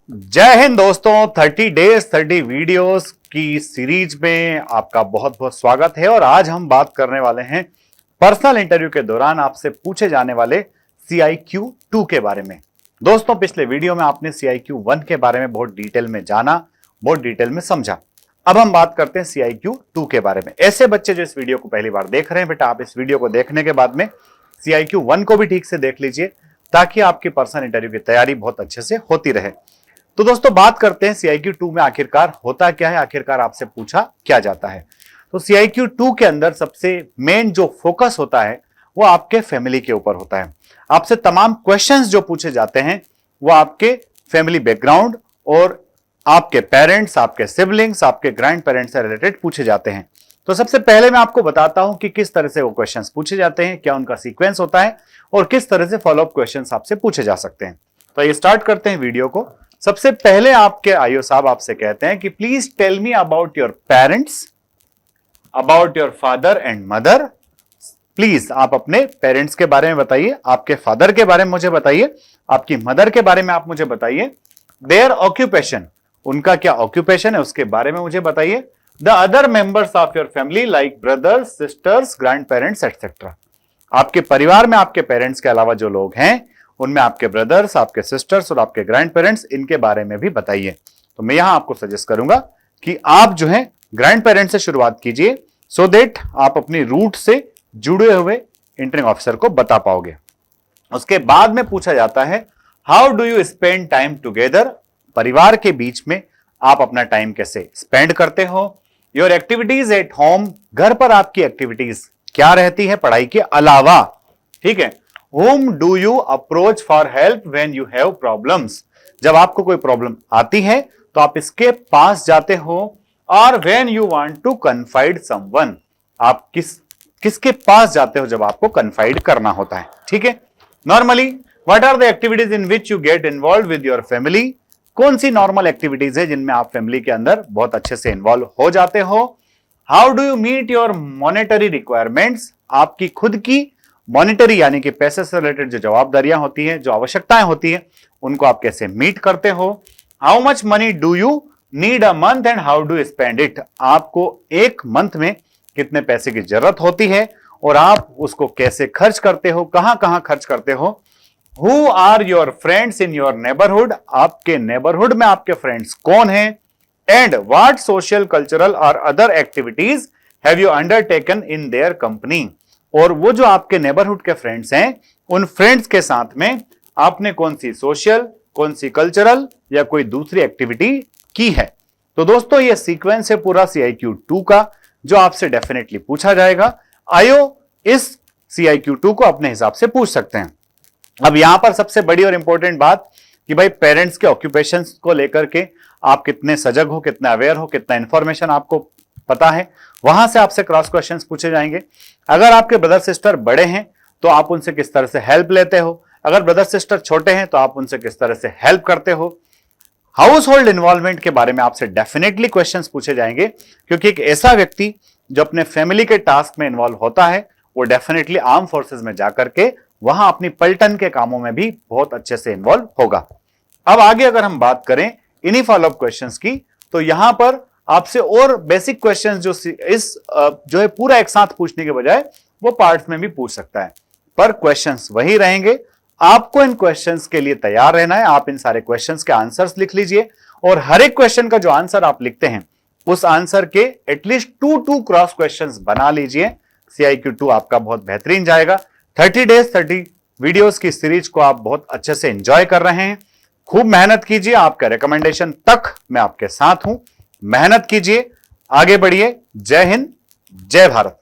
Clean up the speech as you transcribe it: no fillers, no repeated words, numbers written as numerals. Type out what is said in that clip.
जय हिंद दोस्तों। 30 days 30 videos की सीरीज में आपका बहुत बहुत स्वागत है। और आज हम बात करने वाले हैं पर्सनल इंटरव्यू के दौरान आपसे पूछे जाने वाले CIQ2 के बारे में। दोस्तों, पिछले वीडियो में आपने CIQ1 के बारे में बहुत डिटेल में जाना, बहुत डिटेल में समझा। अब हम बात करते हैं CIQ2 के बारे में। ऐसे बच्चे जो इस वीडियो को पहली बार देख रहे हैं, बेटा आप इस वीडियो को देखने के बाद में CIQ1 को भी ठीक से देख लीजिए, ताकि आपकी पर्सनल इंटरव्यू की तैयारी बहुत अच्छे से होती रहे। तो दोस्तों, बात करते हैं CIQ2 में आखिरकार होता क्या है, आखिरकार आपसे पूछा क्या जाता है। तो CIQ2 के अंदर सबसे मेन जो फोकस होता है वो आपके फैमिली के ऊपर होता है। आपसे तमाम क्वेश्चंस जो पूछे जाते हैं वो आपके फैमिली बैकग्राउंड और आपके पेरेंट्स, आपके सिबलिंग्स, आपके ग्रैंड पेरेंट्स से रिलेटेड पूछे जाते हैं। तो सबसे पहले मैं आपको बताता हूं कि किस तरह से वो क्वेश्चंस पूछे जाते हैं, क्या उनका सीक्वेंस होता है और किस तरह से फॉलोअप क्वेश्चंस आपसे पूछे जा सकते हैं। तो ये स्टार्ट करते हैं वीडियो को। सबसे पहले आपके आईओ साहब आपसे कहते हैं कि please tell me about your parents, about your father and mother. Please आप अपने पेरेंट्स के बारे में बताइए, आपके फादर के बारे में मुझे बताइए, आपकी मदर के बारे में आप मुझे बताइए। देयर ऑक्यूपेशन, उनका क्या ऑक्यूपेशन है उसके बारे में मुझे बताइए। The other members of your family like brothers, sisters, grand parents etcetera. आपके परिवार में आपके पेरेंट्स के अलावा जो लोग हैं उनमें आपके ब्रदर्स, आपके सिस्टर्स और आपके ग्रैंड पेरेंट्स, इनके बारे में भी बताइए। तो मैं यहां आपको सजेस्ट करूंगा कि आप जो है ग्रैंड पेरेंट्स से शुरुआत कीजिए, सो दैट आप अपनी रूट से जुड़े हुए इंटरिंग ऑफिसर को बता पाओगे। उसके बाद में पूछा जाता है how do you spend time together. परिवार के बीच में आप अपना टाइम कैसे स्पेंड करते हो। योर एक्टिविटीज एट होम, घर पर आपकी एक्टिविटीज क्या रहती है पढ़ाई के अलावा, ठीक है। Whom do you approach for help when you have problems? जब आपको कोई प्रॉब्लम आती है तो आप इसके पास जाते हो। और when you want to confide someone, आप किसके पास जाते हो जब आपको confide करना होता है, ठीक है। Normally, what are the activities in which you get involved with your family? कौन सी नॉर्मल एक्टिविटीज है जिनमें आप फैमिली के अंदर बहुत अच्छे से इन्वॉल्व हो जाते हो। How do you meet your monetary requirements, आपकी खुद की मॉनिटरी यानी कि पैसे से रिलेटेड जो जवाबदारियां होती हैं, जो आवश्यकताएं होती हैं, उनको आप कैसे मीट करते हो। How much money do you need a month and how do spend it, आपको एक मंथ में कितने पैसे की जरूरत होती है और आप उसको कैसे खर्च करते हो, कहां कहां खर्च करते हो। Who are your friends in your neighbourhood, आपके नेबरहुड में आपके फ्रेंड्स कौन हैं। एंड व्हाट सोशल, कल्चरल और other activities have you undertaken in their company, और वो जो आपके नेबरहुड के फ्रेंड्स हैं उन फ्रेंड्स के साथ में आपने कौन सी सोशल, कौन सी कल्चरल या कोई दूसरी एक्टिविटी की है। तो दोस्तों, ये सीक्वेंस है पूरा CIQ2 का जो आपसे डेफिनेटली पूछा जाएगा। आईओ इस CIQ2 को अपने हिसाब से पूछ सकते हैं। अब यहां पर सबसे बड़ी और इंपॉर्टेंट बात कि भाई पेरेंट्स के ऑक्यूपेशन को लेकर के आप कितने सजग हो, कितना अवेयर हो, कितना इंफॉर्मेशन आपको पता है, वहां से आपसे क्रॉस क्वेश्चंस पूछे जाएंगे। अगर आपके ब्रदर सिस्टर बड़े हैं तो आप उनसे किस तरह से हेल्प लेते हो, अगर ब्रदर सिस्टर छोटे हैं तो आप उनसे किस तरह से हेल्प करते हो। हाउस होल्ड इन्वॉल्वमेंट के बारे में आपसे डेफिनेटली क्वेश्चंस पूछे जाएंगे, क्योंकि एक ऐसा व्यक्ति जो अपने फैमिली के टास्क में इन्वॉल्व होता है वो डेफिनेटली आर्म फोर्सेज में जाकर के वहां अपनी पलटन के कामों में भी बहुत अच्छे से इन्वॉल्व होगा। अब आगे अगर हम बात करें इन्हीं फॉलोअप क्वेश्चंस की, तो यहां पर आपसे और बेसिक क्वेश्चंस जो जो है पूरा एक साथ पूछने के बजाय वो पार्ट्स में भी पूछ सकता है, पर क्वेश्चंस वही रहेंगे। आपको इन क्वेश्चंस के लिए तैयार रहना है। आप इन सारे क्वेश्चंस के आंसर्स लिख लीजिए और हर एक क्वेश्चन का जो आंसर आप लिखते हैं उस आंसर के एटलीस्ट 2 क्रॉस क्वेश्चंस बना लीजिए। CIQ2 आपका बहुत बेहतरीन जाएगा। 30 डेज 30 वीडियोस की सीरीज को आप बहुत अच्छे से एंजॉय कर रहे हैं। खूब मेहनत कीजिए, आपका रिकमेंडेशन तक मैं आपके साथ हूं। मेहनत कीजिए, आगे बढ़िए। जय हिंद, जय भारत।